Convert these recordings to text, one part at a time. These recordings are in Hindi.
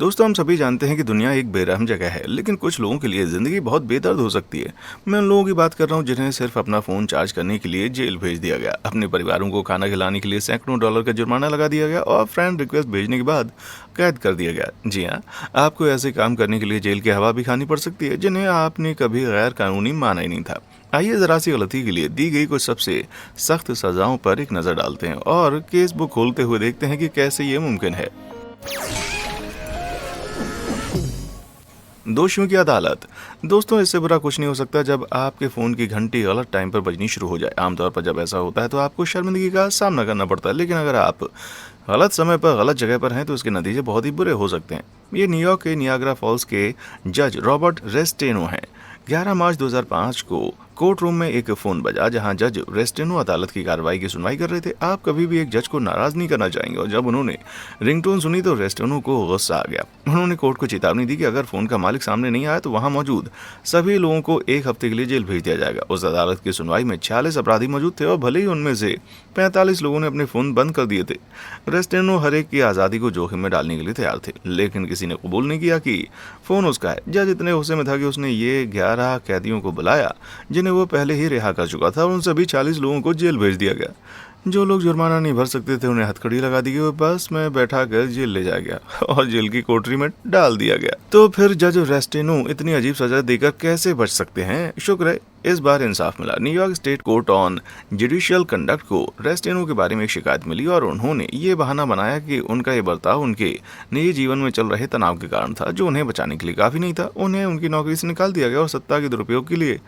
दोस्तों, हम सभी जानते हैं कि दुनिया एक बेरहम जगह है, लेकिन कुछ लोगों के लिए ज़िंदगी बहुत बेदर्द हो सकती है। मैं उन लोगों की बात कर रहा हूँ जिन्हें सिर्फ अपना फ़ोन चार्ज करने के लिए जेल भेज दिया गया, अपने परिवारों को खाना खिलाने के लिए सैकड़ों डॉलर का जुर्माना लगा दिया गया और फ्रेंड रिक्वेस्ट भेजने के बाद कैद कर दिया गया। जी हाँ, आपको ऐसे काम करने के लिए जेल की हवा भी खानी पड़ सकती है जिन्हें आपने कभी गैर कानूनी माना ही नहीं था। आइए ज़रा सी गलती के लिए दी गई कुछ सबसे सख्त सज़ाओं पर एक नज़र डालते हैं और केस बुक खोलते हुए देखते हैं कि कैसे ये मुमकिन है। दोषियों की अदालत। दोस्तों, इससे बुरा कुछ नहीं हो सकता जब आपके फ़ोन की घंटी गलत टाइम पर बजनी शुरू हो जाए। आमतौर पर जब ऐसा होता है तो आपको शर्मिंदगी का सामना करना पड़ता है, लेकिन अगर आप गलत समय पर गलत जगह पर हैं तो इसके नतीजे बहुत ही बुरे हो सकते हैं। ये न्यूयॉर्क के नियाग्रा फॉल्स के जज रॉबर्ट रेस्टेनो हैं। 11 मार्च 2005 को कोर्ट रूम में एक फ़ोन बजा जहां जज रेस्टेनो अदालत की कार्रवाई की सुनवाई कर रहे थे। आप कभी भी एक जज को नाराज़ नहीं करना चाहेंगे, और जब उन्होंने रिंगटोन सुनी तो रेस्टेनो को गुस्सा आ गया। उन्होंने कोर्ट को चेतावनी दी कि अगर फ़ोन का मालिक सामने नहीं आया तो वहां मौजूद सभी लोगों को 1 हफ्ते के लिए जेल भेज दिया जाएगा। उस अदालत की सुनवाई में 46 अपराधी मौजूद थे और भले ही उनमें से 45 लोगों ने अपने फ़ोन बंद कर दिए थे, रेस्टेनो हर एक की आज़ादी को जोखिम में डालने के लिए तैयार थे, लेकिन किसी ने कबूल नहीं किया कि फ़ोन उसका है। जज इतने गुस्से में था कि उसने ये 11 कैदियों को बुलाया जिन्हें वो पहले ही रिहा कर चुका था, और उन सभी 40 लोगों को जेल भेज दिया गया। जो लोग जुर्माना नहीं भर सकते थे उन्हें हथकड़ी लगा दी गई और बस में बैठा कर जेल ले जाया गया और जेल की कोठरी में डाल दिया गया। तो फिर जज रेस्टेनो इतनी अजीब सजा देकर कैसे बच सकते हैं? शुक्र है इस बार इंसाफ मिला। New York state court on judicial conduct को रेस्टेनो के बारे में एक शिकायत मिली और उन्होंने ये बहाना बनाया कि उनका ये बर्ताव उनके निजी जीवन में चल रहे तनाव के कारण था, जो उन्हें बचाने के लिए काफ़ी नहीं था। उन्हें उनकी नौकरी से निकाल दिया गया और सत्ता के दुरुपयोग के लिए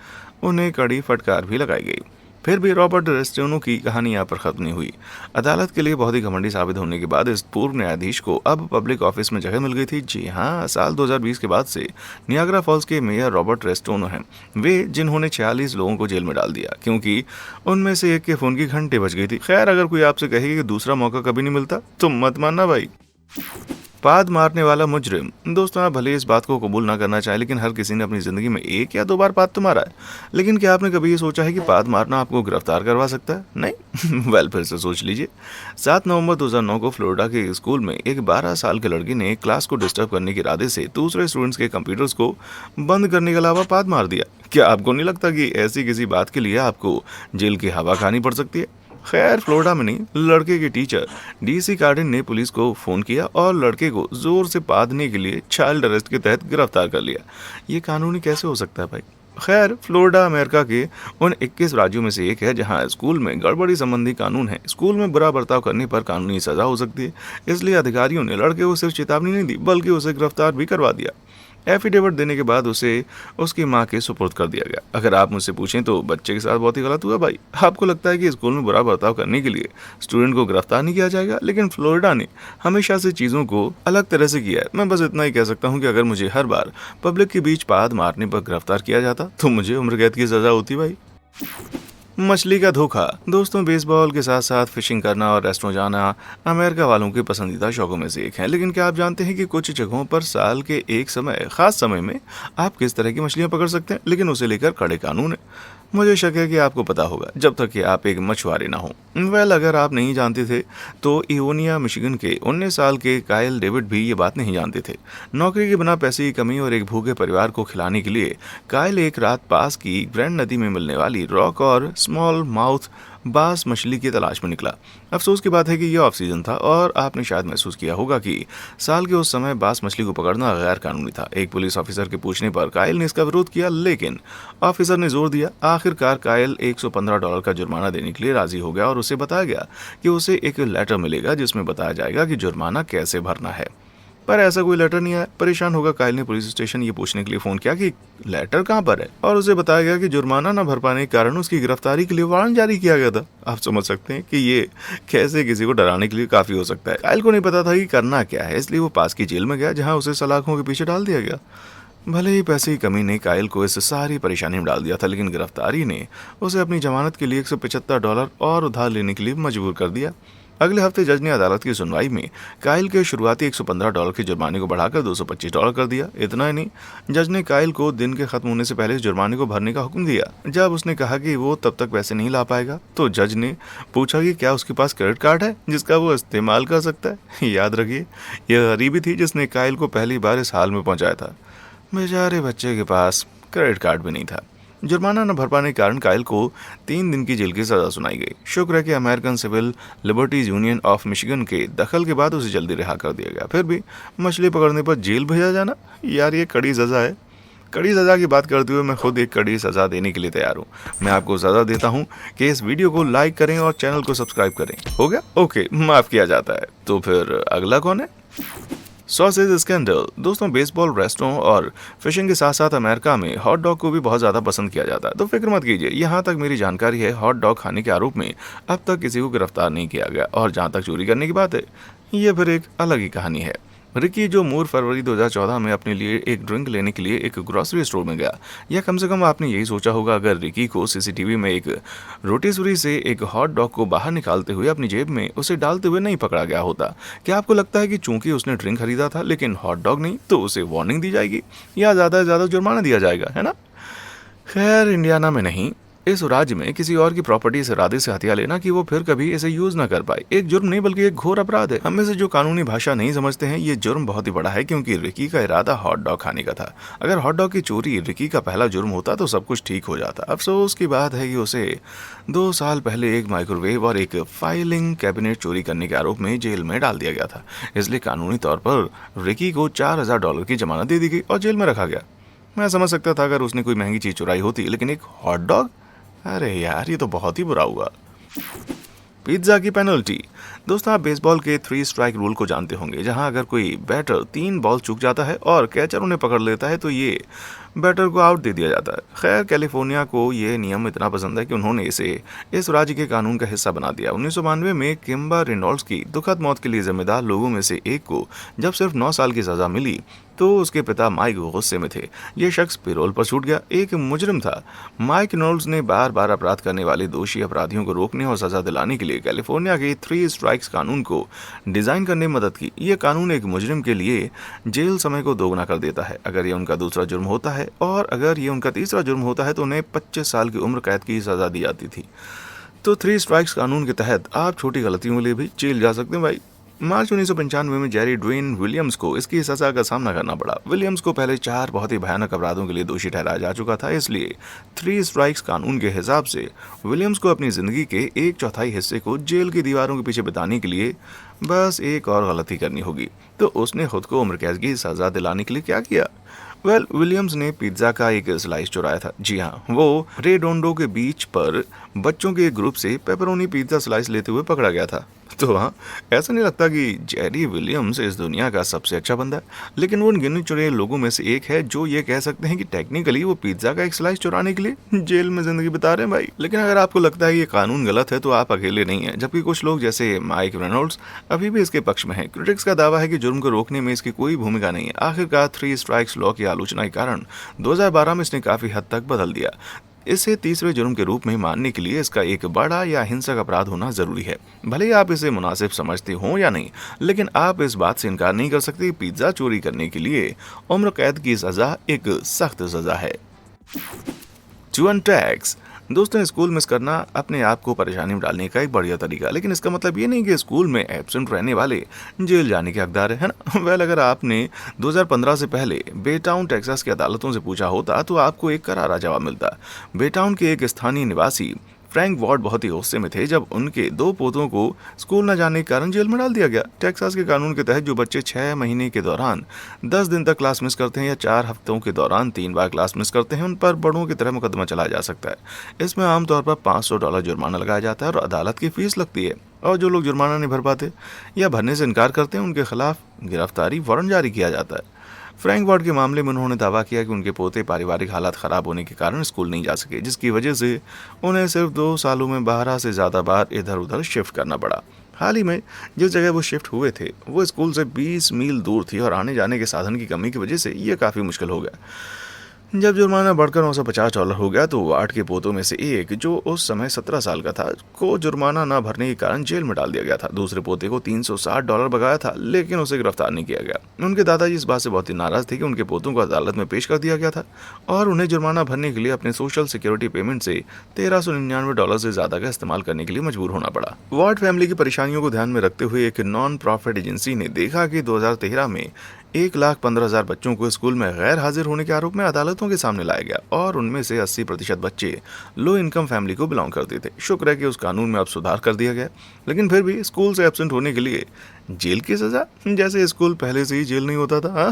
उन्हें कड़ी फटकार भी लगाई गई। फिर भी रॉबर्ट रेस्टेनो की कहानी यहाँ पर खत्म नहीं हुई। अदालत के लिए बहुत ही घमंडी साबित होने के बाद इस पूर्व न्यायाधीश को अब पब्लिक ऑफिस में जगह मिल गई थी। जी हाँ, साल 2020 के बाद से नियाग्रा फॉल्स के मेयर रॉबर्ट रेस्टेनो हैं, वे जिन्होंने 46 लोगों को जेल में डाल दिया क्योंकि उनमें से एक के फ़ोन की घंटे बज गई थी। खैर, अगर कोई आपसे कहे कि दूसरा मौका कभी नहीं मिलता तो मत मानना भाई। पाद मारने वाला मुजरिम। दोस्तों, आप भले इस बात को कबूल ना करना चाहे, लेकिन हर किसी ने अपनी ज़िंदगी में 1 या 2 बार पाद तो मारा है। लेकिन क्या आपने कभी ये सोचा है कि पाद मारना आपको गिरफ्तार करवा सकता है? नहीं। वेल, फिर से सोच लीजिए। 7 नवंबर 2009 को फ्लोरिडा के एक स्कूल में एक 12 साल के लड़के ने क्लास को डिस्टर्ब करने के इरादे से दूसरे स्टूडेंट्स के कंप्यूटर्स को बंद करने के अलावा पाद मार दिया। क्या आपको नहीं लगता कि ऐसी किसी बात के लिए आपको जेल की हवा खानी पड़ सकती है? खैर, फ्लोरिडा में नहीं, लड़के के टीचर डीसी कार्डिन ने पुलिस को फ़ोन किया और लड़के को ज़ोर से पादने के लिए चाइल्ड अरेस्ट के तहत गिरफ्तार कर लिया। ये कानूनी कैसे हो सकता है भाई? खैर, फ्लोरिडा अमेरिका के उन 21 राज्यों में से एक है जहां स्कूल में गड़बड़ी संबंधी कानून है। स्कूल में बुरा बर्ताव करने पर कानूनी सज़ा हो सकती है। इसलिए अधिकारियों ने लड़के को सिर्फ चेतावनी नहीं दी, बल्कि उसे गिरफ्तार भी करवा दिया। एफिडेविट देने के बाद उसे उसकी मां के सुपुर्द कर दिया गया। अगर आप मुझसे पूछें तो बच्चे के साथ बहुत ही गलत हुआ भाई। आपको लगता है कि स्कूल में बुरा बर्ताव करने के लिए स्टूडेंट को गिरफ्तार नहीं किया जाएगा, लेकिन फ्लोरिडा ने हमेशा से चीज़ों को अलग तरह से किया है। मैं बस इतना ही कह सकता हूँ कि अगर मुझे हर बार पब्लिक के बीच पाद मारने पर गिरफ्तार किया जाता तो मुझे उम्र कैद की सज़ा होती भाई। मछली का धोखा। दोस्तों, बेसबॉल के साथ साथ फिशिंग करना और रेस्टोरेंट जाना अमेरिका वालों के पसंदीदा शौकों में से एक है। लेकिन क्या आप जानते हैं कि कुछ जगहों पर साल के एक खास समय में आप किस तरह की मछलियां पकड़ सकते हैं, लेकिन उसे लेकर कड़े कानून है। मुझे शक है कि आपको पता होगा, जब तक कि आप एक मछुआरे ना हो। वेल, अगर आप नहीं जानते थे तो इओनिया मिशिगन के 19 साल के कायल डेविड भी ये बात नहीं जानते थे। नौकरी के बिना पैसे की कमी और एक भूखे परिवार को खिलाने के लिए कायल एक रात पास की ग्रैंड नदी में मिलने वाली रॉक और स्मॉल माउथ बास मछली की तलाश में निकला। अफसोस की बात है कि यह ऑफ सीजन था और आपने शायद महसूस किया होगा कि साल के उस समय बास मछली को पकड़ना गैर कानूनी था। एक पुलिस ऑफिसर के पूछने पर कायल ने इसका विरोध किया, लेकिन ऑफिसर ने जोर दिया। आखिरकार कायल $115 का जुर्माना देने के लिए राजी हो गया और उसे बताया गया कि उसे एक लेटर मिलेगा जिसमें बताया जाएगा कि जुर्माना कैसे भरना है। पर ऐसा कोई लेटर नहीं आया। परेशान होकर कायल ने पुलिस स्टेशन ये पूछने के लिए फ़ोन किया कि लेटर कहाँ पर है, और उसे बताया गया कि जुर्माना न भर पाने के कारण उसकी गिरफ्तारी के लिए वारंट जारी किया गया था। आप समझ सकते हैं कि ये कैसे किसी को डराने के लिए काफ़ी हो सकता है। कायल को नहीं पता था कि करना क्या है, इसलिए वो पास की जेल में गया जहाँ उसे सलाखों के पीछे डाल दिया गया। भले ही पैसे की कमी ने कायल को इस सारी परेशानी में डाल दिया था, लेकिन गिरफ्तारी ने उसे अपनी जमानत के लिए $175 और उधार लेने के लिए मजबूर कर दिया। अगले हफ्ते जज ने अदालत की सुनवाई में काइल के शुरुआती $115 के जुर्माने को बढ़ाकर $225 कर दिया। इतना ही नहीं, जज ने काइल को दिन के खत्म होने से पहले इस जुर्माने को भरने का हुक्म दिया। जब उसने कहा कि वो तब तक पैसे नहीं ला पाएगा तो जज ने पूछा कि क्या उसके पास क्रेडिट कार्ड है जिसका वो इस्तेमाल कर सकता है। याद रखिए, यह गरीबी थी जिसने काइल को पहली बार इस हाल में पहुंचाया था। बेचारे बच्चे के पास क्रेडिट कार्ड भी नहीं था। जुर्माना न भर पाने के कारण काइल को 3 दिन की जेल की सजा सुनाई गई। शुक्र है कि American civil liberties union of Michigan के दखल के बाद उसे जल्दी रिहा कर दिया गया। फिर भी मछली पकड़ने पर जेल भेजा जाना, यार ये कड़ी सजा है। कड़ी सजा की बात करते हुए मैं खुद एक कड़ी सजा देने के लिए तैयार हूँ। मैं आपको सजा देता हूँ कि इस वीडियो को लाइक करें और चैनल को सब्सक्राइब करें। हो गया? ओके, माफ किया जाता है। तो फिर अगला कौन है? Sausage scandal. दोस्तों, बेसबॉल, रेस्टोरेंट और फिशिंग के साथ साथ अमेरिका में हॉट डॉग को भी बहुत ज़्यादा पसंद किया जाता है। तो फिक्र मत कीजिए, यहाँ तक मेरी जानकारी है हॉट डॉग खाने के आरोप में अब तक किसी को गिरफ्तार नहीं किया गया। और जहाँ तक चोरी करने की बात है, ये फिर एक अलग ही कहानी है। रिकी जो मूर फरवरी 2014 में अपने लिए एक ड्रिंक लेने के लिए एक ग्रोसरी स्टोर में गया, या कम से कम आपने यही सोचा होगा अगर रिकी को सीसीटीवी में एक रोटीसुरी से एक हॉट डॉग को बाहर निकालते हुए अपनी जेब में उसे डालते हुए नहीं पकड़ा गया होता। क्या आपको लगता है कि चूंकि उसने ड्रिंक खरीदा था लेकिन हॉट डॉग नहीं, तो उसे वार्निंग दी जाएगी या ज़्यादा से ज़्यादा जुर्माना दिया जाएगा, है ना? खैर, इंडियाना में नहीं, इस राज्य में किसी और की प्रॉपर्टी इस इरादे से हथिया लेना कि वो फिर कभी इसे यूज ना कर पाए एक जुर्म नहीं बल्कि एक घोर अपराध है। हम में से जो कानूनी भाषा नहीं समझते हैं, ये जुर्म बहुत ही बड़ा है क्योंकि रिकी का इरादा हॉट डॉग खाने का था। अगर हॉट डॉग की चोरी रिकी का पहला जुर्म होता तो सब कुछ ठीक हो जाता। अफसोस की बात है कि उसे 2 साल पहले एक माइक्रोवेव और एक फाइलिंग कैबिनेट चोरी करने के आरोप में जेल में डाल दिया गया था। इसलिए कानूनी तौर पर रिकी को $4000 की जमानत दे दी गई और जेल में रखा गया। मैं समझ सकता था अगर उसने कोई महंगी चीज चुराई होती, लेकिन एक हॉट डॉग, अरे यार ये तो बहुत ही बुरा हुआ। पिज्जा की पेनल्टी। दोस्तों, आप बेसबॉल के 3 स्ट्राइक रूल को जानते होंगे, जहां अगर कोई बैटर 3 बॉल चूक जाता है और कैचर उन्हें पकड़ लेता है तो ये बैटर को आउट दे दिया जाता है। खैर, कैलिफोर्निया को ये नियम इतना पसंद है कि उन्होंने इसे इस राज्य के कानून का हिस्सा बना दिया। 1992 में किम्बा रेनॉल्ड्स की दुखद मौत के लिए जिम्मेदार लोगों में से एक को जब सिर्फ 9 साल की सजा मिली तो उसके पिता माइक गुस्से में थे। यह शख्स पेरोल पर छूट गया, एक मुजरिम था। माइक रेनॉल्ड्स ने बार बार अपराध करने वाले दोषी अपराधियों को रोकने और सजा दिलाने के लिए कैलिफोर्निया के 3 स्ट्राइक्स कानून को डिजाइन करने में मदद की। यह कानून एक मुजरिम के लिए जेल समय को दोगुना कर देता है अगर ये उनका दूसरा जुर्म होता है, और अगर ये उनका तीसरा जुर्म होता है तो उन्हें 25 साल की उम्र कैद की सजा दी जाती थी। तो 3 स्ट्राइक्स कानून के तहत आप छोटी गलतियों के लिए भी जेल जा सकते हैं भाई। मार्च 1995 में जेरी ड्वेन विलियम्स को इसकी सजा का सामना करना पड़ा। विलियम्स को पहले 4 बहुत ही भयानक अपराधों के लिए दोषी ठहराया जा चुका था, इसलिए 3 स्ट्राइक्स कानून के हिसाब से विलियम्स को अपनी जिंदगी के 1/4 हिस्से को जेल की दीवारों के पीछे बिताने के लिए बस एक और गलती करनी होगी। तो उसने खुद को उम्र कैद की सजा दिलाने के लिए क्या किया? विलियम्स ने पिज्जा का एक स्लाइस चुराया था। जी हाँ, वो रेडोंडो के बीच पर बच्चों के एक ग्रुप से पेपरोनी पिज्जा स्लाइस लेते हुए पकड़ा गया था। तो हाँ, ऐसा नहीं लगता कि जेरी विलियम्स इस दुनिया का सबसे अच्छा बंदा है, लेकिन वो उन गिने चुने लोगों में से एक है जो ये कह सकते हैं कि टेक्निकली वो पिज्जा का एक स्लाइस चुराने के लिए जेल में जिंदगी बिता रहे हैं भाई। लेकिन अगर आपको लगता है ये कानून गलत है तो आप अकेले नहीं है, जबकि कुछ लोग जैसे माइक रेनॉल्ड्स अभी भी इसके पक्ष में हैं। क्रिटिक्स का दावा है कि जुर्म को रोकने में इसकी कोई भूमिका नहीं है। आखिरकार 3 स्ट्राइक्स लॉ की आलोचना के कारण 2012 में इसने काफी हद तक बदल दिया। इसे तीसरे जुर्म के रूप में मानने के लिए इसका एक बड़ा या हिंसक अपराध होना जरूरी है। भले ही आप इसे मुनासिब समझते हो या नहीं, लेकिन आप इस बात से इनकार नहीं कर सकते कि पिज्जा चोरी करने के लिए उम्र कैद की सजा एक सख्त सजा है। Chewing tax. दोस्तों, स्कूल मिस करना अपने आप को परेशानी में डालने का एक बढ़िया तरीका, लेकिन इसका मतलब ये नहीं कि स्कूल में एब्सेंट रहने वाले जेल जाने के हकदार है ना? अगर आपने 2015 से पहले बेटाउन टेक्सास की अदालतों से पूछा होता तो आपको एक करारा जवाब मिलता। बेटाउन के एक स्थानीय निवासी फ्रैंक वार्ड बहुत ही गुस्से में थे जब उनके 2 पोतों को स्कूल न जाने के कारण जेल में डाल दिया गया। टेक्सास के कानून के तहत जो बच्चे 6 महीने के दौरान 10 दिन तक क्लास मिस करते हैं या 4 हफ्तों के दौरान 3 बार क्लास मिस करते हैं, उन पर बड़ों की तरह मुकदमा चलाया जा सकता है। इसमें आमतौर पर $500 जुर्माना लगाया जाता है और अदालत की फीस लगती है। और जो लोग जुर्माना नहीं भर पाते या भरने से इनकार करते हैं, उनके खिलाफ गिरफ्तारी वारंट जारी किया जाता है। फ्रैंक वार्ड के मामले में उन्होंने दावा किया कि उनके पोते पारिवारिक हालात खराब होने के कारण स्कूल नहीं जा सके, जिसकी वजह से उन्हें सिर्फ 2 सालों में 12 से ज़्यादा बार इधर उधर शिफ्ट करना पड़ा। हाल ही में जिस जगह वो शिफ्ट हुए थे वो स्कूल से 20 मील दूर थी और आने जाने के साधन की कमी की वजह से ये काफ़ी मुश्किल हो गया। जब जुर्माना बढ़कर $950 हो गया तो वार्ड के पोतों में से एक, जो उस समय 17 साल का था, को जुर्माना न भरने के कारण जेल में डाल दिया गया था। दूसरे पोते को $360 बकाया था, लेकिन उसे गिरफ्तार नहीं किया गया। उनके दादाजी इस बात से बहुत ही नाराज थे कि उनके पोतों को अदालत में पेश कर दिया गया था और उन्हें जुर्माना भरने के लिए अपने सोशल सिक्योरिटी पेमेंट से $1399 से ज्यादा का इस्तेमाल करने के लिए मजबूर होना पड़ा। वार्ड फैमिली की परेशानियों को ध्यान में रखते हुए एक नॉन प्रॉफिट एजेंसी ने देखा कि 2013 में 1,15,000 बच्चों को स्कूल में गैर हाजिर होने के आरोप में अदालतों के सामने लाया गया और उनमें से 80% बच्चे लो इनकम फैमिली को बिलोंग करते थे। शुक्र है कि उस कानून में अब सुधार कर दिया गया, लेकिन फिर भी स्कूल से एब्सेंट होने के लिए जेल की सजा, जैसे स्कूल पहले से ही जेल नहीं होता था।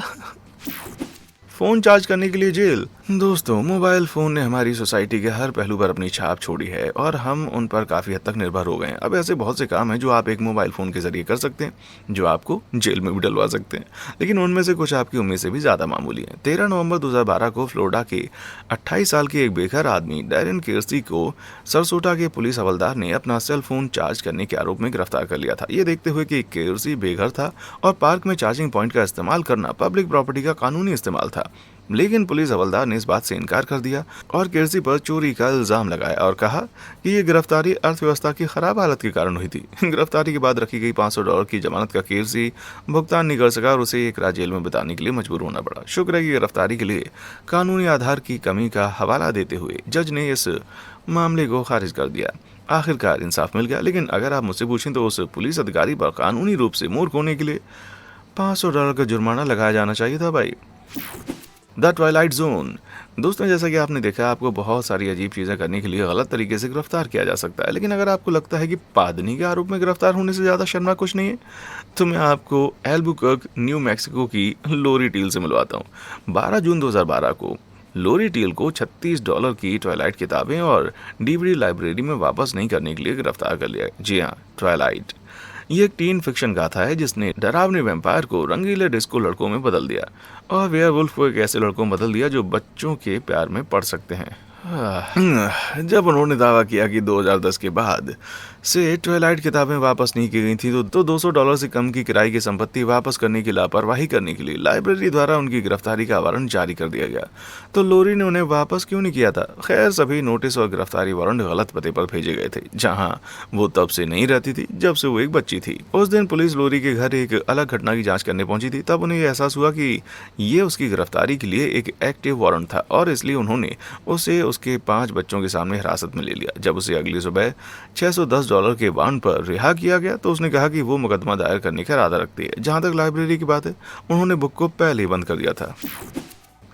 फोन चार्ज करने के लिए जेल। दोस्तों, मोबाइल फोन ने हमारी सोसाइटी के हर पहलू पर अपनी छाप छोड़ी है और हम उन पर काफी हद तक निर्भर हो गए हैं। अब ऐसे बहुत से काम हैं जो आप एक मोबाइल फोन के जरिए कर सकते हैं, जो आपको जेल में भी डलवा सकते हैं, लेकिन उनमें से कुछ आपकी उम्मीद से भी ज्यादा मामूली हैं। 13 नवंबर 2012 को फ्लोरिडा के 28 साल के एक बेघर आदमी डैरेन केर्सी को सरसोटा के पुलिस हवलदार ने अपना सेल फोन चार्ज करने के आरोप में गिरफ्तार कर लिया था। ये देखते हुए कि केर्सी बेघर था और पार्क में चार्जिंग पॉइंट का इस्तेमाल करना पब्लिक प्रॉपर्टी का कानूनी इस्तेमाल था, लेकिन पुलिस हवलदार ने इस बात से इनकार कर दिया और केर्सी पर चोरी का इल्जाम लगाया और कहा कि ये गिरफ्तारी अर्थव्यवस्था की खराब हालत के कारण हुई थी। गिरफ्तारी के बाद रखी गई $500 की जमानत का केर्सी भुगतान नहीं कर सका और उसे एक रात जेल में बिताने के लिए मजबूर होना पड़ा। शुक्र है कि गिरफ्तारी के लिए कानूनी आधार की कमी का हवाला देते हुए जज ने इस मामले को खारिज कर दिया। आखिरकार इंसाफ मिल गया, लेकिन अगर आप मुझसे पूछें तो उस पुलिस अधिकारी पर कानूनी रूप से मूर्ख होने के लिए $500 का जुर्माना लगाया जाना चाहिए था भाई। The Twilight zone. दोस्तों, जैसा कि आपने देखा, आपको बहुत सारी अजीब चीज़ें करने के लिए गलत तरीके से गिरफ्तार किया जा सकता है, लेकिन अगर आपको लगता है कि पादनी के आरोप में गिरफ्तार होने से ज़्यादा शर्मनाक कुछ नहीं है, तो मैं आपको एल्बुकर्क, न्यू मैक्सिको की लोरी टील से मिलवाता हूँ। 12 जून 2012 को लोरी टील को $36 की ट्वाइलाइट किताबें और डीवीडी लाइब्रेरी में वापस नहीं करने के लिए गिरफ्तार कर लिया। जी हाँ, ट्वाइलाइट ये एक टीन फिक्शन गाथा है जिसने डरावने वैम्पायर को रंगीले डिस्को लड़कों में बदल दिया और वेयरवुल्फ को एक ऐसे लड़कों में बदल दिया जो बच्चों के प्यार में पड़ सकते हैं। जब उन्होंने दावा किया कि 2010 के बाद से ट्वाइलाइट किताबें वापस नहीं की गई थी तो $200 से कम की किराए की संपत्ति वापस करने की लापरवाही करने के लिए लाइब्रेरी द्वारा उनकी गिरफ्तारी का वारंट जारी कर दिया गया। तो लोरी ने उन्हें वापस क्यों नहीं किया था? खैर, सभी नोटिस और गिरफ्तारी वारंट गलत पते पर भेजे गए थे, जहां वो तब से नहीं रहती थी जब से वो एक बच्ची थी। उस दिन पुलिस लोरी के घर एक अलग घटना की जाँच करने पहुंची थी। तब उन्हें एहसास हुआ कि ये उसकी गिरफ्तारी के लिए एक एक्टिव वारंट था और इसलिए उन्होंने उसे उसके 5 बच्चों के सामने हिरासत में ले लिया। जब उसे अगली सुबह $610 के वारंट पर रिहा किया गया तो उसने कहा कि वो मुकदमा दायर करने का इरादा रखती है। जहां तक लाइब्रेरी की बात है, उन्होंने बुक को पहले ही बंद कर दिया था।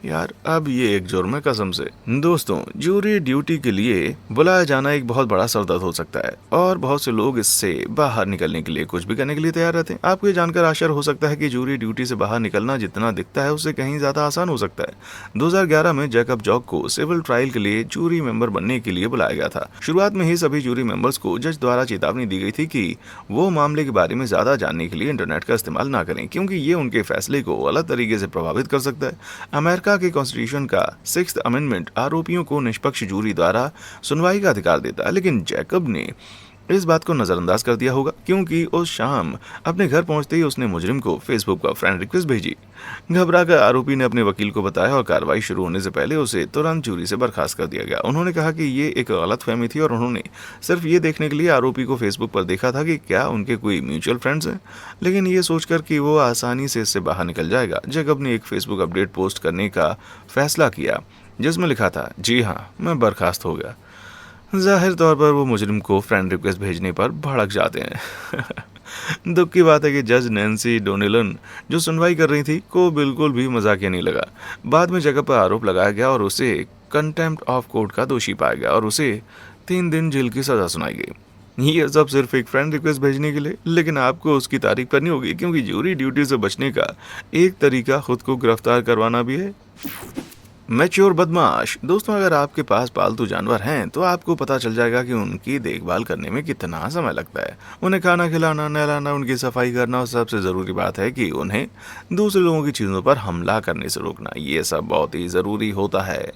यार, अब ये एक जुर्म है कसम से। दोस्तों, जूरी ड्यूटी के लिए बुलाया जाना एक बहुत बड़ा सरदर्द हो सकता है और बहुत से लोग इससे बाहर निकलने के लिए कुछ भी करने के लिए तैयार रहते हैं। आपको ये जानकर आश्चर्य हो सकता है कि जूरी ड्यूटी से बाहर निकलना जितना दिखता है उससे कहीं ज्यादा आसान हो सकता है। 2011 में जैकब जॉक को सिविल ट्रायल के लिए जूरी मेंबर बनने के लिए बुलाया गया था। शुरुआत में ही सभी जूरी मेंबर्स को जज द्वारा चेतावनी दी गई थी कि वो मामले के बारे में ज्यादा जानने के लिए इंटरनेट का इस्तेमाल ना करें, क्योंकि ये उनके फैसले को गलत तरीके से प्रभावित कर सकता है। अमेरिका के कॉन्स्टिट्यूशन का 6th अमेंडमेंट आरोपियों को निष्पक्ष जूरी द्वारा सुनवाई का अधिकार देता है, लेकिन जैकब ने इस बात को नजरअंदाज कर दिया होगा क्योंकि उस शाम अपने घर पहुंचते ही उसने मुजरिम को फेसबुक पर फ्रेंड रिक्वेस्ट भेजी। घबराकर आरोपी ने अपने वकील को बताया और कार्रवाई शुरू होने से पहले उसे तुरंत जूरी से बर्खास्त कर दिया गया। उन्होंने कहा कि ये एक गलतफहमी थी और उन्होंने सिर्फ ये देखने के लिए आरोपी को फेसबुक पर देखा था कि क्या उनके कोई म्यूचुअल फ्रेंड्स हैं, लेकिन ये सोचकर कि वो आसानी से इससे बाहर निकल जाएगा, जैकब ने एक फेसबुक अपडेट पोस्ट करने का फैसला किया जिसमें लिखा था, जी हाँ, मैं बर्खास्त हो गया। जाहिर तौर पर वो मुजरिम को फ्रेंड रिक्वेस्ट भेजने पर भड़क जाते हैं। दुख की बात है कि जज नैन्सी डोनेलन, जो सुनवाई कर रही थी, को बिल्कुल भी मजाकिया नहीं लगा। बाद में जगह पर आरोप लगाया गया और उसे कंटेम्प्ट ऑफ कोर्ट का दोषी पाया गया और उसे 3 दिन जेल की सजा सुनाई गई। ये सब सिर्फ एक फ्रेंड रिक्वेस्ट भेजने के लिए, लेकिन आपको उसकी तारीफ करनी होगी क्योंकि जूरी ड्यूटी से बचने का एक तरीका खुद को गिरफ्तार करवाना भी है। मैच्योर बदमाश। दोस्तों, अगर आपके पास पालतू जानवर हैं तो आपको पता चल जाएगा कि उनकी देखभाल करने में कितना समय लगता है। उन्हें खाना खिलाना, नहलाना, उनकी सफाई करना और सबसे ज़रूरी बात है कि उन्हें दूसरे लोगों की चीज़ों पर हमला करने से रोकना। ये सब बहुत ही ज़रूरी होता है।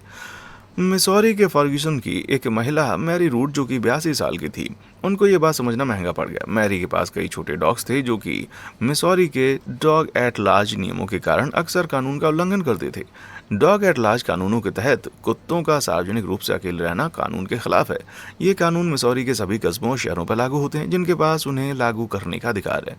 मिसौरी के फर्ग्यूसन की एक महिला मैरी रूट, जो कि 82 साल की थी, उनको ये बात समझना महंगा पड़ गया। मैरी के पास कई छोटे डॉग्स थे जो कि मिसौरी के डॉग एट लार्ज नियमों के कारण अक्सर कानून का उल्लंघन करते थे। डॉग एट लार्ज कानूनों के तहत कुत्तों का सार्वजनिक रूप से अकेले रहना कानून के खिलाफ है। ये कानून मिसौरी के सभी कस्बों और शहरों पर लागू होते हैं जिनके पास उन्हें लागू करने का अधिकार है।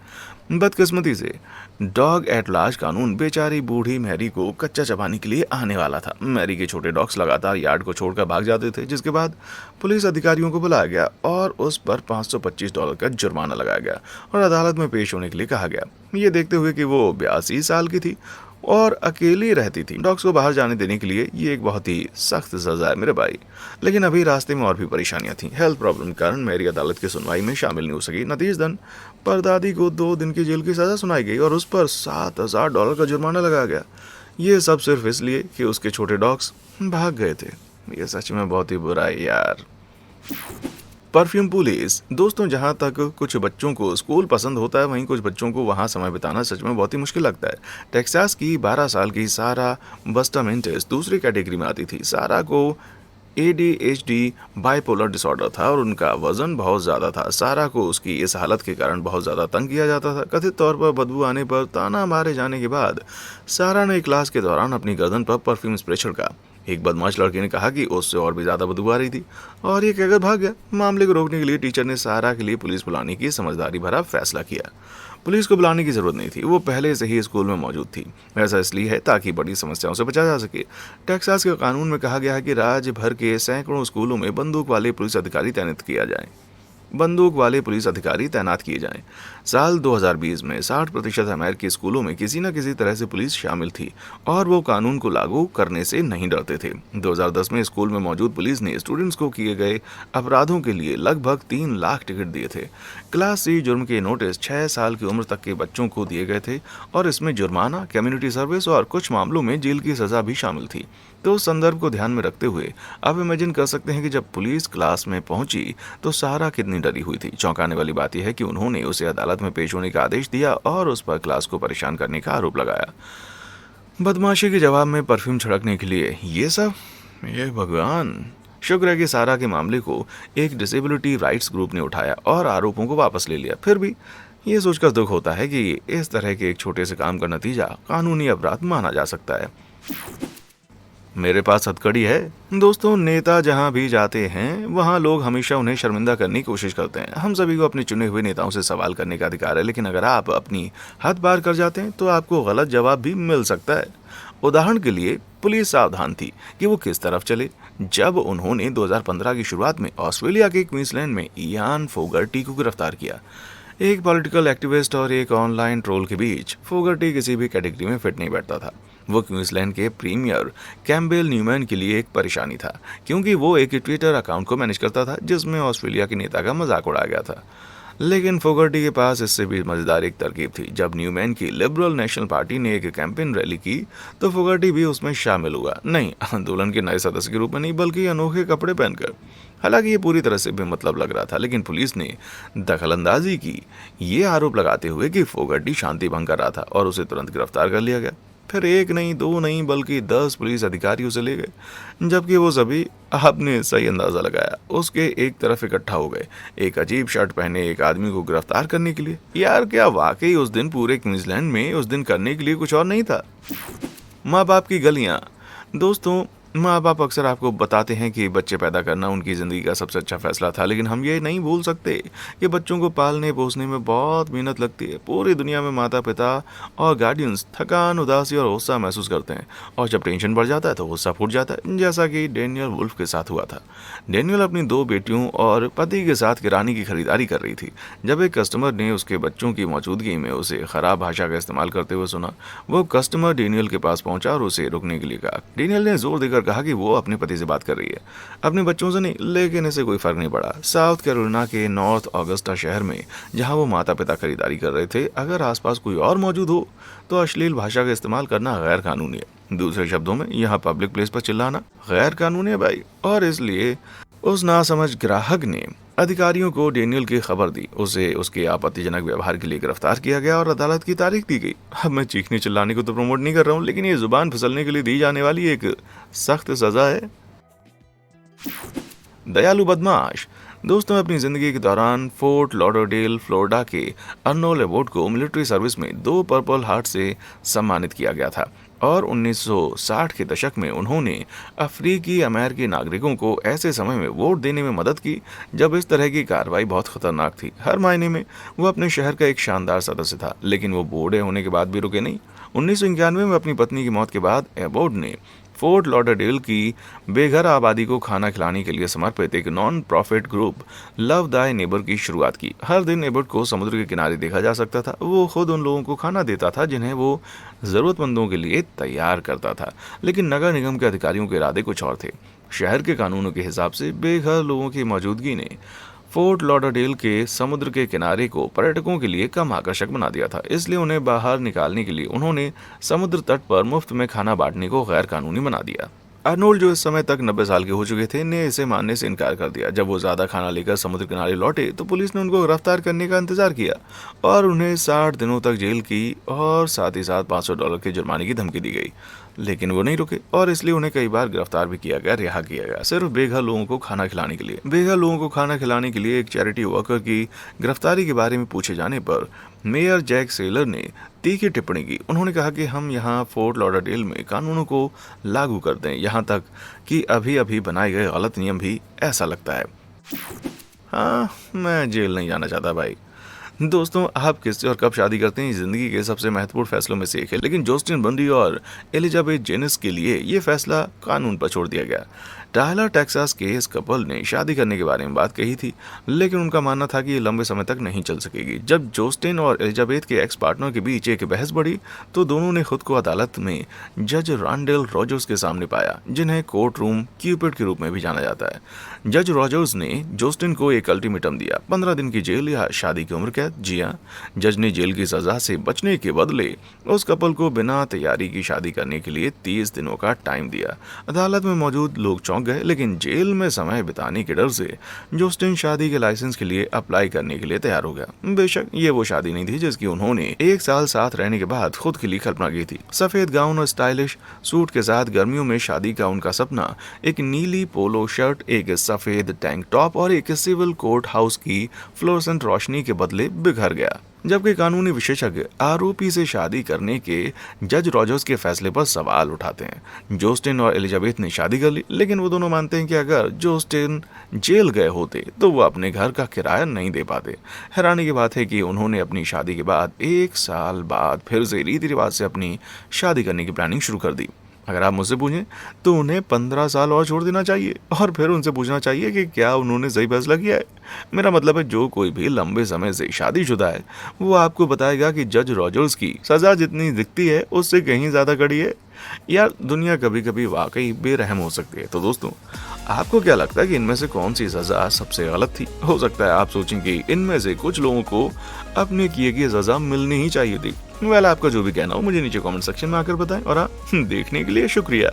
बदकिस्मती से डॉग एट लार्ज कानून बेचारी बूढ़ी मैरी को कच्चा चबाने के लिए आने वाला था। मैरी के छोटे डॉग्स लगातार यार्ड को छोड़कर भाग जाते थे, जिसके बाद पुलिस अधिकारियों को बुलाया गया और उस पर $525 का जुर्माना लगाया गया और अदालत में पेश होने के लिए कहा गया। ये देखते हुए कि वो 82 साल की थी और अकेली रहती थी, डॉग्स को बाहर जाने देने के लिए ये एक बहुत ही सख्त सजा है मेरे भाई। लेकिन अभी रास्ते में और भी परेशानियां थीं। हेल्थ प्रॉब्लम के कारण मैरी अदालत की सुनवाई में शामिल नहीं हो सकी। नतीजतन परदादी को 2 दिन की जेल की सजा सुनाई गई और उस पर $7,000 का जुर्माना लगाया गया। ये सब सिर्फ इसलिए कि उसके छोटे डॉग्स भाग गए थे। ये सच में बहुत ही बुरा है यार। Perfume police. दोस्तों, जहाँ तक कुछ बच्चों को स्कूल पसंद होता है, वहीं कुछ बच्चों को वहाँ समय बिताना सच में बहुत ही मुश्किल लगता है। टेक्सास की 12 साल की सारा बस्टामेंटिस दूसरी कैटेगरी में आती थी। सारा को ADHD बाइपोलर डिसऑर्डर था और उनका वजन बहुत ज़्यादा था। सारा को उसकी इस हालत के कारण बहुत ज़्यादा तंग किया जाता था। कथित तौर पर बदबू आने पर ताना मारे जाने के बाद सारा ने क्लास के दौरान अपनी गर्दन पर परफ्यूम स्प्रे छिड़का। एक बदमाश लड़के ने कहा कि उससे और भी ज़्यादा बदबू आ रही थी और ये कहकर भाग गया। मामले को रोकने के लिए टीचर ने सारा के लिए पुलिस बुलाने की समझदारी भरा फैसला किया। पुलिस को बुलाने की जरूरत नहीं थी, वो पहले से ही स्कूल में मौजूद थी। ऐसा इसलिए है ताकि बड़ी समस्याओं से बचा जा सके। टेक्सास के कानून में कहा गया है कि राज्य भर के सैकड़ों स्कूलों में बंदूक वाले पुलिस अधिकारी तैनात किए जाएं। साल 2020 में 60% अमेरिकी स्कूलों में किसी न किसी तरह से पुलिस शामिल थी और वो कानून को लागू करने से नहीं डरते थे। 2010 में स्कूल में मौजूद पुलिस ने स्टूडेंट्स को किए गए अपराधों के लिए लगभग 3 लाख टिकट दिए थे। क्लास सी जुर्म के नोटिस 6 साल की उम्र तक के बच्चों को दिए गए थे और इसमें जुर्माना, कम्युनिटी सर्विस और कुछ मामलों में जेल की सजा भी शामिल थी। तो उस संदर्भ को ध्यान में रखते हुए आप इमेजिन कर सकते हैं कि जब पुलिस क्लास में पहुंची तो सारा कितनी डरी हुई थी। चौंकाने वाली बात यह है कि उन्होंने उसे अदालत में पेश होने का आदेश दिया और उस पर क्लास को परेशान करने का आरोप लगाया। बदमाशी के जवाब में परफ्यूम छिड़कने के लिए ये सब, ये भगवान। शुक्र है कि सारा के मामले को एक डिसेबिलिटी राइट्स ग्रुप ने उठाया और आरोपों को वापस ले लिया। फिर भी ये सोचकर दुख होता है कि इस तरह के एक छोटे से काम का नतीजा कानूनी अपराध माना जा सकता है। मेरे पास हथकड़ी है। दोस्तों, नेता जहां भी जाते हैं वहां लोग हमेशा उन्हें शर्मिंदा करने की कोशिश करते हैं। हम सभी को अपने चुने हुए नेताओं से सवाल करने का अधिकार है, लेकिन अगर आप अपनी हद पार कर जाते हैं तो आपको गलत जवाब भी मिल सकता है। उदाहरण के लिए, पुलिस सावधान थी कि वो किस तरफ चले जब उन्होंने 2015 की शुरुआत में ऑस्ट्रेलिया के क्वींसलैंड में इयान फोगर्टी को गिरफ्तार किया। एक पॉलिटिकल एक्टिविस्ट और एक ऑनलाइन ट्रोल के बीच फोगर्टी किसी भी कैटेगरी में फिट नहीं बैठता था। वो क्वींसलैंड के प्रीमियर कैम्पबेल न्यूमैन के लिए एक परेशानी था, क्योंकि वो एक ट्विटर अकाउंट को मैनेज करता था जिसमें ऑस्ट्रेलिया के नेता का मजाक उड़ाया गया था। लेकिन फोगर्टी के पास इससे भी मजेदार एक तरकीब थी। जब न्यूमैन की लिबरल नेशनल पार्टी ने एक कैंपेन रैली की तो फोगर्टी भी उसमें शामिल हुआ। नहीं आंदोलन के नए सदस्य के रूप में नहीं, बल्कि अनोखे कपड़े पहनकर। हालांकि ये पूरी तरह से बेमतलब लग रहा था, लेकिन पुलिस ने दखलंदाजी की ये आरोप लगाते हुए कि फोगर्टी शांति भंग कर रहा था और उसे तुरंत गिरफ्तार कर लिया गया। फिर 1 नहीं 2 नहीं बल्कि 10 पुलिस अधिकारी उसे ले गए, जबकि वो सभी, आपने सही अंदाजा लगाया, उसके एक तरफ इकट्ठा हो गए एक अजीब शर्ट पहने एक आदमी को गिरफ्तार करने के लिए। यार, क्या वाकई उस दिन पूरे क्वींसलैंड में उस दिन करने के लिए कुछ और नहीं था? माँ बाप की गलियां। दोस्तों, माँ बाप अक्सर आपको बताते हैं कि बच्चे पैदा करना उनकी ज़िंदगी का सबसे अच्छा फैसला था, लेकिन हम ये नहीं भूल सकते कि बच्चों को पालने पोसने में बहुत मेहनत लगती है। पूरी दुनिया में माता पिता और गार्डियंस थकान, उदासी और गुस्सा महसूस करते हैं, और जब टेंशन बढ़ जाता है तो गुस्सा फूट जाता है, जैसा कि डेनियल वुल्फ के साथ हुआ था। डेनियल अपनी 2 बेटियों और पति के साथ किराने की खरीदारी कर रही थी जब एक कस्टमर ने उसके बच्चों की मौजूदगी में उसे खराब भाषा का इस्तेमाल करते हुए सुना। वो कस्टमर डेनियल के पास पहुंचा और उसे रुकने के लिए कहा। डेनियल ने जोर देकर कहा कि वो अपने पति से बात कर रही है, अपने बच्चों से नहीं। लेकिन इसे कोई फर्क नहीं पड़ा। साउथ कैरोलिना के नॉर्थ ऑगस्टा शहर में, जहां वो माता पिता खरीदारी कर रहे थे, अगर आसपास कोई और मौजूद हो तो अश्लील भाषा का इस्तेमाल करना गैर कानूनी है। दूसरे शब्दों में, यहाँ पब्लिक प्लेस पर चिल्लाना गैर कानूनी है भाई। और इसलिए उस नासमझ ग्राहक ने अधिकारियों को डेनियल की खबर दी। उसे उसके आपत्तिजनक व्यवहार के लिए गिरफ्तार किया गया और अदालत की तारीख दी गई। अब मैं चीखने चिल्लाने को तो प्रमोट नहीं कर रहा हूँ, लेकिन ये जुबान फिसलने के लिए दी जाने वाली एक सख्त सजा है। दयालु बदमाश। दोस्तों, अपनी ज़िंदगी के दौरान फोर्ट लॉडरडेल, फ्लोरिडा के अर्नोल्ड एबोट को मिलिट्री सर्विस में 2 पर्पल हार्ट से सम्मानित किया गया था और 1960 के दशक में उन्होंने अफ्रीकी अमेरिकी नागरिकों को ऐसे समय में वोट देने में मदद की जब इस तरह की कार्रवाई बहुत खतरनाक थी। हर मायने में वो अपने शहर का एक शानदार सदस्य था, लेकिन वो बूढ़े होने के बाद भी रुके नहीं। 1991 में अपनी पत्नी की मौत के बाद एबोट ने फोर्ट लॉडरडेल की बेघर आबादी को खाना खिलाने के लिए समर्पित एक नॉन प्रॉफिट ग्रुप लव दाई नेबर की शुरुआत की। हर दिन एबर्ट को समुद्र के किनारे देखा जा सकता था। वो खुद उन लोगों को खाना देता था जिन्हें वो ज़रूरतमंदों के लिए तैयार करता था, लेकिन नगर निगम के अधिकारियों के इरादे कुछ और थे। शहर के कानूनों के हिसाब से बेघर लोगों की मौजूदगी ने फोर्ट लॉडरडेल के समुद्र के किनारे को पर्यटकों के लिए कम आकर्षक बना दिया था। इसलिए उन्हें बाहर निकालने के लिए उन्होंने समुद्र तट पर मुफ्त में खाना बांटने को गैर कानूनी बना दिया। अर्नोल्ड, जो इस समय तक 90 साल के हो चुके थे, ने इसे मानने से इनकार कर दिया। जब वो ज़्यादा खाना लेकर समुद्र किनारे लौटे तो पुलिस ने उनको गिरफ्तार करने का इंतजार किया और उन्हें 60 दिनों तक जेल की और साथ ही साथ $500 के जुर्माने की धमकी दी गई। लेकिन वो नहीं रुके और इसलिए उन्हें कई बार गिरफ्तार भी किया गया, रिहा किया गया, सिर्फ बेघर लोगों को खाना खिलाने के लिए। बेघर लोगों को खाना खिलाने के लिए एक चैरिटी वर्कर की गिरफ्तारी के बारे में पूछे जाने पर मेयर जैक सेलर ने तीखी टिप्पणी की। उन्होंने कहा कि हम यहाँ फोर्ट लॉडरडेल में कानूनों को लागू कर दें, यहाँ तक कि अभी अभी बनाए गए गलत नियम भी ऐसा लगता है। हाँ, मैं जेल नहीं जाना चाहता भाई। दोस्तों, आप किससे और कब शादी करते हैं जिंदगी के सबसे महत्वपूर्ण फैसलों में से एक है, लेकिन जस्टिन बंडी और एलिजाबेथ जेनिस के लिए ये फैसला कानून पर छोड़ दिया गया। टायलर टेक्सास के इस कपल ने शादी करने के बारे में बात कही थी, लेकिन उनका मानना था कि ये लंबे समय तक नहीं चल सकेगी। जब जस्टिन और एलिजाबेथ के एक्स पार्टनर के बीच एक बहस बढ़ी तो दोनों ने खुद को अदालत में जज रॉन्डेल रॉजर्स के सामने पाया, जिन्हें कोर्ट रूम क्यूपिड के रूप में भी जाना जाता है। जज रॉजर्स ने जस्टिन को एक अल्टीमेटम दिया, 15 दिन की जेल या शादी की उम्र कैद। जी हाँ, जज ने जेल की सजा से बचने के बदले उस कपल को बिना तैयारी की शादी करने के लिए 30 दिनों का टाइम दिया। अदालत में मौजूद लोग चौंक गए, लेकिन जेल में समय बिताने के डर से जस्टिन शादी के लाइसेंस के लिए अप्लाई करने के लिए तैयार हो गया। बेशक ये वो शादी नहीं थी जिसकी उन्होंने 1 साल साथ रहने के बाद खुद के लिए कल्पना की थी। सफेद गाउन और स्टाइलिश सूट के साथ गर्मियों में शादी का उनका सपना एक नीली पोलो शर्ट, एक सफेद टैंक टॉप और एक सिविल कोर्ट हाउस की फ्लोरेसेंट रोशनी के बदले बिखर गया। जबकि कानूनी विशेषज्ञ आरोपी से शादी करने के जज रॉजर्स के फैसले पर सवाल उठाते हैं। जस्टिन और एलिजाबेथ ने शादी कर ली, लेकिन वो दोनों मानते हैं कि अगर जस्टिन जेल गए होते तो वो अपने घर का किराया नहीं दे पाते। हैरानी की बात है कि उन्होंने अपनी शादी के बाद 1 साल बाद फिर से रीति रिवाज से अपनी शादी करने की प्लानिंग शुरू कर दी। अगर आप मुझसे पूछें तो उन्हें 15 साल और छोड़ देना चाहिए और फिर उनसे पूछना चाहिए कि क्या उन्होंने सही फैसला किया है। मेरा मतलब है, जो कोई भी लंबे समय से शादीशुदा है वो आपको बताएगा कि जज रॉजर्स की सज़ा जितनी दिखती है उससे कहीं ज़्यादा कड़ी है। यार, दुनिया कभी कभी वाकई बेरहम हो सकती है। तो दोस्तों, आपको क्या लगता है कि इनमें से कौन सी सज़ा सबसे गलत थी? हो सकता है आप सोचें कि इनमें से कुछ लोगों को अपने किए की सज़ा मिलनी ही चाहिए थी। आपका जो भी कहना हो मुझे नीचे कमेंट सेक्शन में आकर बताएं। और हाँ, देखने के लिए शुक्रिया।